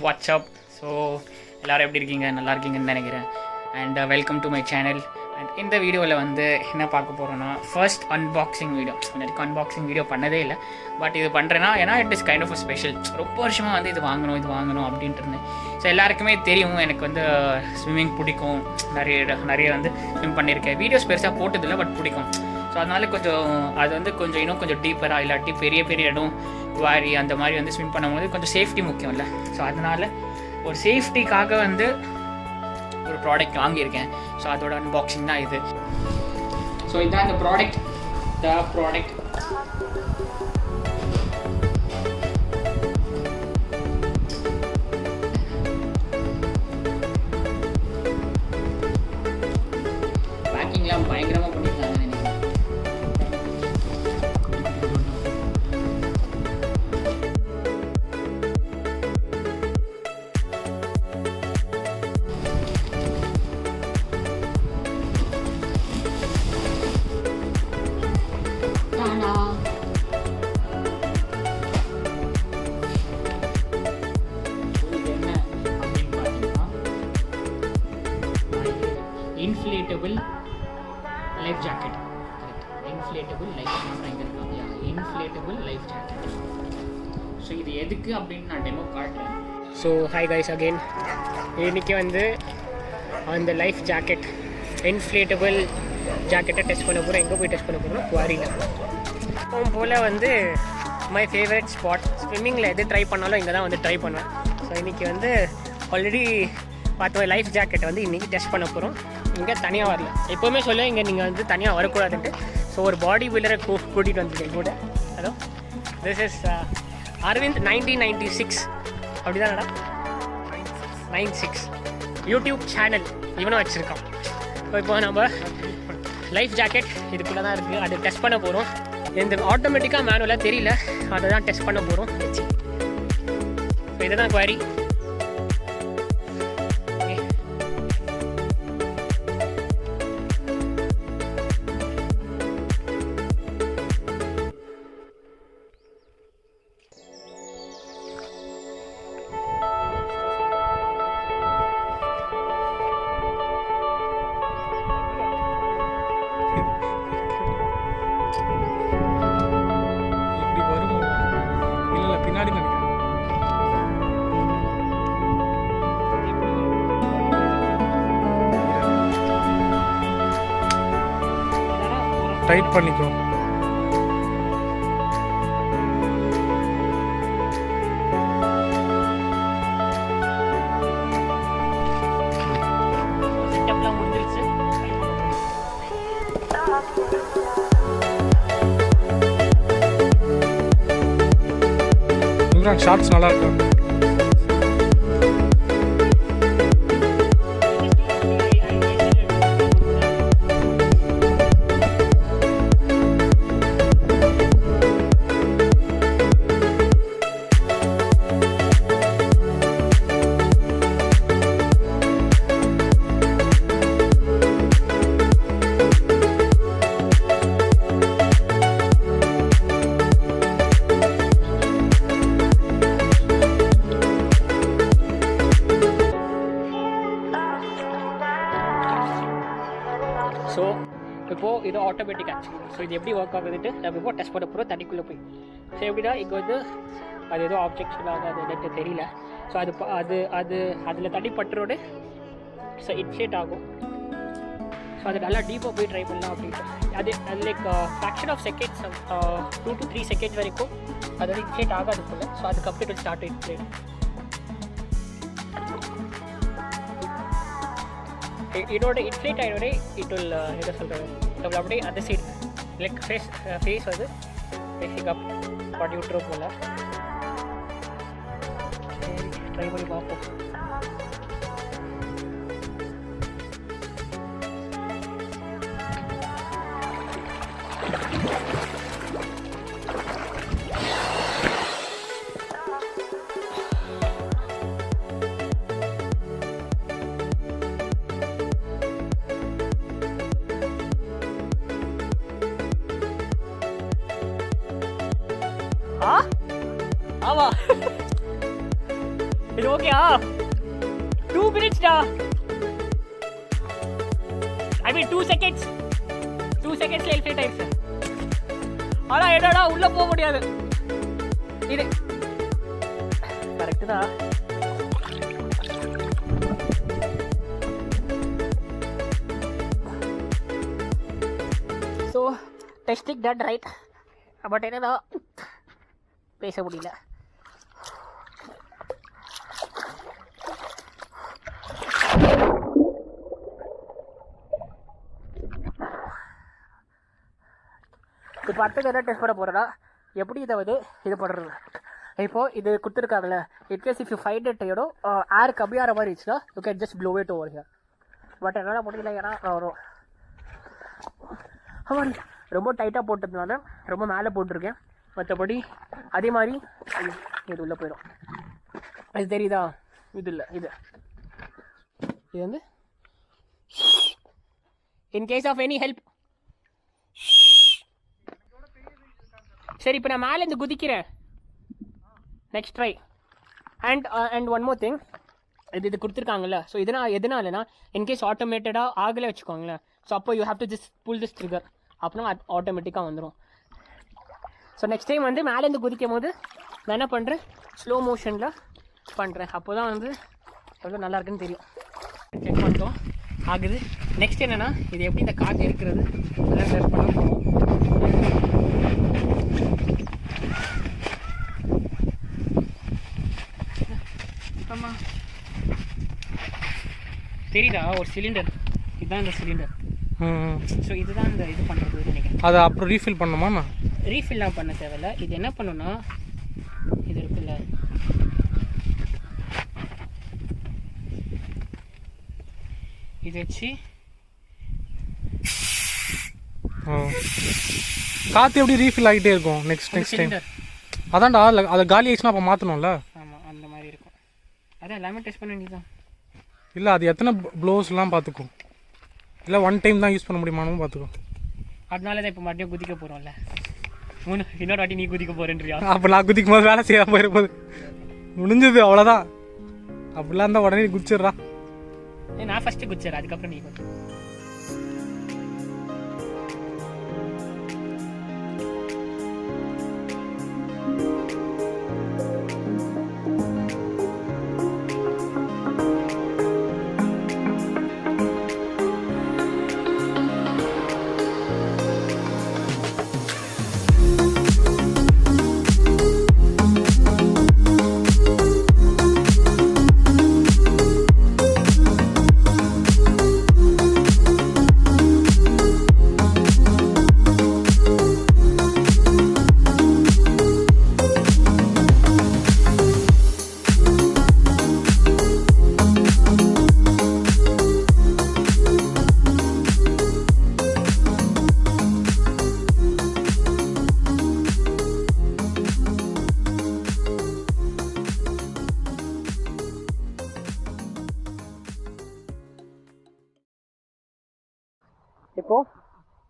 WhatsApp. So எல்லோரும் எப்படி இருக்கீங்க? நல்லா இருக்கீங்கன்னு நினைக்கிறேன். And welcome to my channel. And இந்த வீடியோவில் வந்து என்ன பார்க்க போகிறோன்னா, ஃபர்ஸ்ட் அன்பாக்சிங் வீடியோ. எனக்கு அன்பாக்சிங் வீடியோ பண்ணதே இல்லை, பட் இது பண்ணுறேன்னா ஏன்னா it is kind of a special. ரொம்ப வருஷமாக வந்து இது வாங்கணும் அப்படின்ட்டு இருந்தேன். ஸோ எல்லாருக்குமே தெரியும் எனக்கு வந்து ஸ்விம்மிங் பிடிக்கும். நிறைய வந்து ஸ்விம் பண்ணியிருக்கேன். வீடியோஸ் பெருசாக போட்டதில்லை, பட் பிடிக்கும். ஸோ அதனால் அது வந்து இன்னும் கொஞ்சம் டீப்பராக இல்லாட்டி பெரிய இடம் வாரி அந்த மாதிரி வந்து ஸ்விம் பண்ணும்போது கொஞ்சம் சேஃப்டி முக்கியம் இல்லை. ஸோ அதனால் ஒரு சேஃப்டிக்காக வந்து ஒரு ப்ராடக்ட் வாங்கியிருக்கேன். ஸோ அதோட அன்பாக்சிங் தான் இது. ஸோ இதுதான் இந்த ப்ராடக்ட். பேக்கிங்லாம் பயங்கரமாக பண்ணியிருக்காங்க. Inflatable life jacket. Inflatable life jacket. So இது எதுக்கு அப்படின்னு நான் டெமோ காட்டுறேன். So hi guys again. இன்றைக்கி வந்து அந்த லைஃப் ஜாக்கெட் இன்ஃப்ளேட்டபிள் ஜாக்கெட்டை டெஸ்ட் பண்ண போகிறோம். எங்கே போய் டெஸ்ட் பண்ண போகிறோம்? குவாரியில். போல் வந்து மை ஃபேவரட் ஸ்பாட். ஸ்விம்மிங்கில் எது ட்ரை பண்ணாலும் இங்கே தான் வந்து ட்ரை பண்ணுவேன். ஸோ இன்றைக்கி வந்து ஆல்ரெடி பார்த்த லைஃப் ஜாக்கெட் வந்து இன்றைக்கி டெஸ்ட் பண்ண போகிறோம். இங்கே தனியாக வரல. எப்போவுமே சொல்லுவேன் இங்கே நீங்கள் வந்து தனியாக வரக்கூடாதுன்ட்டு. ஸோ ஒரு பாடி பில்டரை கூட்டிகிட்டு வந்துருக்கேன் கூட. Hello, this is Aravind 1996. அப்படி தானடா? 96 யூடியூப் சேனல் இவனும் வச்சுருக்கான். ஸோ இப்போ நம்ம லைஃப் ஜாக்கெட் இதுக்குள்ளே தான் இருக்குது. அது டெஸ்ட் பண்ண போகிறோம். இந்த ஆட்டோமேட்டிக்காக மேனுவலாக தெரியல, அதை தான் டெஸ்ட் பண்ண போகிறோம். ஸோ இதை தான் குவாரி. டைட் பண்ணிக்கோ. செட்டப்லாம் முடிஞ்சிருச்சு. இம்ரான் ஷார்ட்ஸ் நல்லா இருக்கும். ஸோ இப்போது இது ஆட்டோமேட்டிக் ஆக்சுவலி. ஸோ இது எப்படி ஒர்க் ஆகுதுட்டு நம்ம இப்போ டெஸ்ட் பண்ண போகிறோம் தண்ணிக்குள்ளே போய். ஸோ எப்படின்னா இங்கே வந்து அது ஏதோ ஆப்ஜெக்ஷன் ஆகாது எனக்கு தெரியல. ஸோ அதில் தண்ணி பட்டுறோடு ஸோ இன்ஃப்ளேட் ஆகும். ஸோ அது நல்லா டீப்பாக போய் ட்ரை பண்ணலாம் அப்படின்ட்டு. அது like fraction of seconds 2 to 3 seconds வரைக்கும் அது வந்து இன்ஃப்ளேட் ஆகாதுக்குள்ள. ஸோ அதுக்கப்புறம் இட் ஸ்டார்ட் இன்ஃப்ளேட். இதோட இன்ஃப்ளேட் ஆகிடோட இட் வில் என்ன சொல்கிறது, நம்ம அப்படியே அந்த சைடு லைக் ஃபேஸ் வந்து பேசிக் அப் பாட்டி விட்டுரும் போல். சரி ட்ரை பண்ணி பார்ப்போம். ஆமா இது ஓகேயா? 2 minutes டா. I mean 2 seconds. 2 seconds inflate ஆயிடுச்சு. ஆனா என்னடா உள்ள போக முடியாது. இது கரெக்ட் தான். So testing ton right. But என்னன்னா பேச முடியல. இப்போ அடுத்தது என்ன டெஸ்ட் பண்ண போகிறேன்னா எப்படி இதை வந்து இது பண்ணுறது. இப்போது இது கொடுத்துருக்காங்கல்ல, in case if you find it air கம்மியான மாதிரி இருந்துச்சுன்னா you can just blow it over here. But என்னால் முடியல, ஏன்னா வரும் ரொம்ப டைட்டாக போட்டதுனால ரொம்ப மேலே போட்டிருக்கேன். மற்றபடி அதே மாதிரி இது உள்ளே போயிடும். அது தெரியுதா? இது இல்லை, இது வந்து இன்கேஸ் ஆஃப் எனி ஹெல்ப். சரி, இப்போ நான் மேலேருந்து குதிக்கிறேன். Next try. And one more thing, இது கொடுத்துருக்காங்கல்ல. ஸோ எதனாலனா இன்கேஸ் ஆட்டோமேட்டடாக ஆகலை வச்சுக்கோங்களேன். ஸோ அப்போ you have to just pull this trigger, அப்படின்னா ஆட்டோமேட்டிக்காக வந்துடும். ஸோ நெக்ஸ்ட் டைம் வந்து மேலேருந்து குதிக்கும் போது நான் என்ன பண்ணுறேன், ஸ்லோ மோஷனில் பண்ணுறேன். அப்போ தான் வந்து எவ்வளோ நல்லா இருக்குன்னு தெரியும். செக் பண்ணிட்டோம், ஆகுது. நெக்ஸ்ட் என்னென்னா இது எப்படி இந்த காற்று இருக்கிறது எல்லாம் டெஸ்ட் பண்ண போகிறோம். ஆமாம், தெரியுதா? ஒரு சிலிண்டர், இதுதான் இந்த சிலிண்டர். ஸோ இதுதான் இந்த இது பண்ணுறது நினைக்கிறேன். அதை அப்புறம் ரீஃபில் பண்ணுமா? நான் ரீஃபில்லாம் பண்ண தேவையில்லை. இது என்ன பண்ணுன்னா, இது இருக்குல்ல, இது வச்சு காற்று எப்படி ரீஃபில் ஆகிட்டே இருக்கும். நெக்ஸ்ட் டைம் அதான்டா, அதை காலி ஆயிடுச்சுன்னா அப்போ மாற்றணும்ல. ஆமாம், அந்த மாதிரி இருக்கும். அதான் எல்லாமே டெஸ்ட் பண்ண வேண்டியதான். இல்லை, அது எத்தனை ப்ளோஸ்லாம் பார்த்துக்கும். இல்லை ஒன் டைம் தான் யூஸ் பண்ண முடியுமானும் பார்த்துக்கோ. அதனால தான் இப்போ மறுபடியும் குதிக்க போகிறோம்ல. இன்னொரு வாட்டி நீ குதிக்க போகிறேன்றியா? அப்போ நான் குதிக்கும் போது வேலை செய்ய போயிருப்போது முடிஞ்சது, அவ்வளோதான். அப்படிலாம் இருந்தால் உடனே நீ குதிச்சிடுறா. நான் ஃபஸ்ட்டு குதிச்சிடுறேன், அதுக்கப்புறம் நீ குதி. இப்போது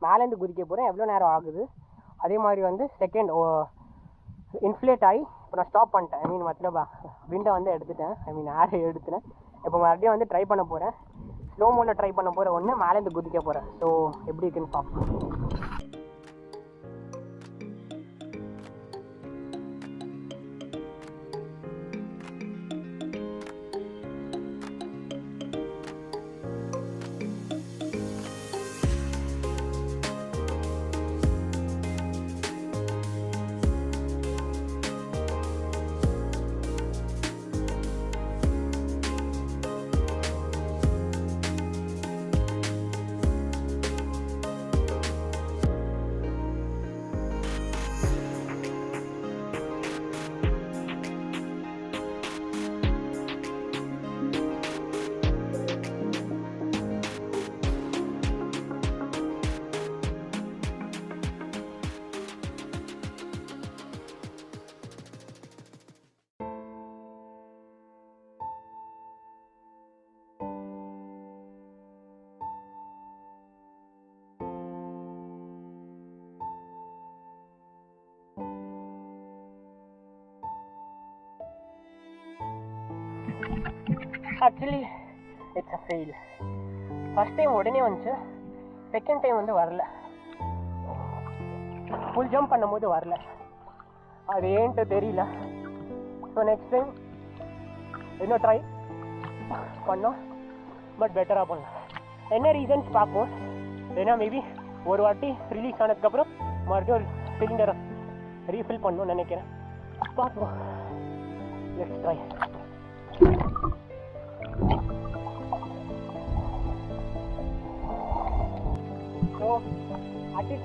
மேலேருந்து குதிக்க போகிறேன். எவ்வளோ நேரம் ஆகுது, அதே மாதிரி வந்து செகண்ட் இன்ஃப்ளேட் ஆகி இப்போ நான் ஸ்டாப் பண்ணிட்டேன். ஐ மீன் மற்றபா விண்டை வந்து எடுத்துட்டேன், ஐ மீன் ஏரை எடுத்துட்டேன். இப்போ மறுபடியும் வந்து ட்ரை பண்ண போகிறேன். ஸ்லோ மோடில் ட்ரை பண்ண போகிறேன். ஒன்று மேலேருந்து குதிக்க போகிறேன். ஸோ எப்படி இருக்குன்னு பார்ப்போம். Actually it's a fail. First time உடனே வந்துச்சு, செகண்ட் டைம் வந்து வரல. ஃபுல் ஜம்ப் பண்ணும்போது வரல, அது ஏன்ட்டு தெரியல. ஸோ நெக்ஸ்ட் டைம் இன்னும் ட்ரை பண்ணோம், பட் பெட்டராக பண்ணலாம். என்ன ரீசன்ஸ் பார்ப்போம். ஏன்னா மேபி ஒரு வாட்டி ரிலீஸ் ஆனதுக்கப்புறம் மறுபடியும் ஒரு சிலிண்டரை ரீஃபில் பண்ணணும்னு நினைக்கிறேன். பார்ப்போம். Let's try. ஸோ அட்டி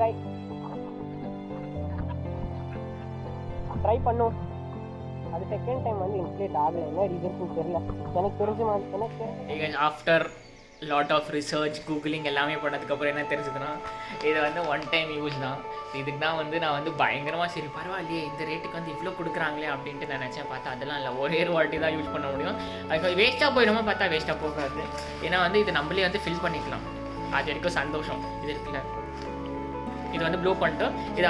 ட்ரை பண்ணும். அது செகண்ட் டைம் வந்து இன்ஃப்ளேட் ஆகலை. என்ன ரீசன்ஸ்னு தெரியல. எனக்கு தெரிஞ்சு after lot of research googling எல்லாமே பண்ணதுக்கப்புறம் என்ன தெரிஞ்சதுன்னா, இது வந்து ஒன் டைம் யூஸ் தான். இதுக்கு தான் வந்து நான் வந்து பயங்கரமாக சரி பரவாயில்லையே இந்த ரேட்டுக்கு வந்து இவ்வளோ கொடுக்குறாங்களே அப்படின்ட்டு நினச்சேன். பார்த்தா அதெல்லாம் இல்லை, ஒரே ஒரு வாட்டி தான் யூஸ் பண்ண முடியும். அதுக்கு வேஸ்ட்டாக போயிடுமா பார்த்தா வேஸ்ட்டாக போகாது. ஏன்னா வந்து இது நம்மளே வந்து ஃபில் பண்ணிக்கலாம். அது வரைக்கும் சந்தோஷம். இது இருக்குல்ல, இது வந்து ப்ளூ பண்ணிட்டோம். இது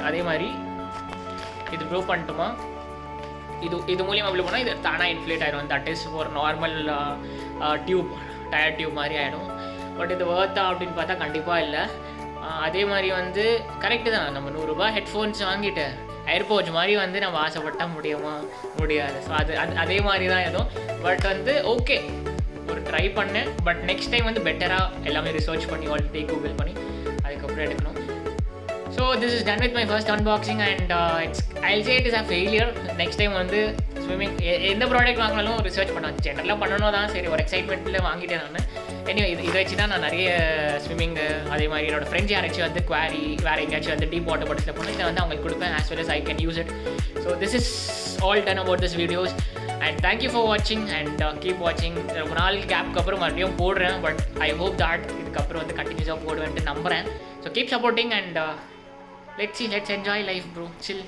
அதே மாதிரி இது ப்ளூ பண்ணிட்டோமா, இது மூலியமாக ப்ளூ பண்ணால் இது தானாக இன்ஃப்ளேட் ஆகிடும். தட் இஸ் ஒரு நார்மல் டியூப், டயர் டியூப் மாதிரி ஆகிடும். பட் இது வர்த்தா அப்படின்னு பார்த்தா கண்டிப்பாக இல்லை. அதே மாதிரி வந்து கரெக்டு தான், நம்ம 100 ரூபா ஹெட்ஃபோன்ஸ் வாங்கிட்டு ஏர்போர்ட்ஸ் மாதிரி வந்து நம்ம ஆசைப்பட்டால் முடியாது. ஸோ அதே மாதிரி தான் எதுவும். பட் வந்து ஓகே, ஒரு ட்ரை பண்ணேன். பட் நெக்ஸ்ட் டைம் வந்து பெட்டராக எல்லாமே ரிசர்ச் பண்ணி ஆல்ரெடி கூகுள் பண்ணி அதுக்கப்புறம் எடுக்கணும். So this is done with my first unboxing and I'll say it is a failure. Next time வந்து ஸ்விம்மிங் எந்த ப்ராடக்ட் வாங்கினாலும் ரிசர்ச் பண்ணேன். ஜென்ரலாக பண்ணணும் தான், சரி ஒரு எக்ஸைட்மெண்ட்டில் வாங்கிட்டேன் நான். எனிவே இதை வச்சு தான் நான் நிறைய ஸ்விம்மிங்கு, அதே மாதிரி என்னோடய ஃப்ரெண்ட்ஸ் யாராச்சும் வந்து குவாரி வேறு எங்கேயாச்சும் வந்து டீப் வாட்டர் பாட்டில் போனால் இதை வந்து அவங்களுக்கு கொடுப்பேன். as well as I can use it. So this is all done about this videos and thank you for watching and keep watching. ரொம்ப நாள் கேப்க்கு அப்புறம் மறுபடியும் போடுறேன். பட் I hope that இதுக்கப்புறம் வந்து கண்டினியூஸாக போடுவேன்ட்டு நம்புகிறேன். So keep supporting and let's enjoy life bro, chill.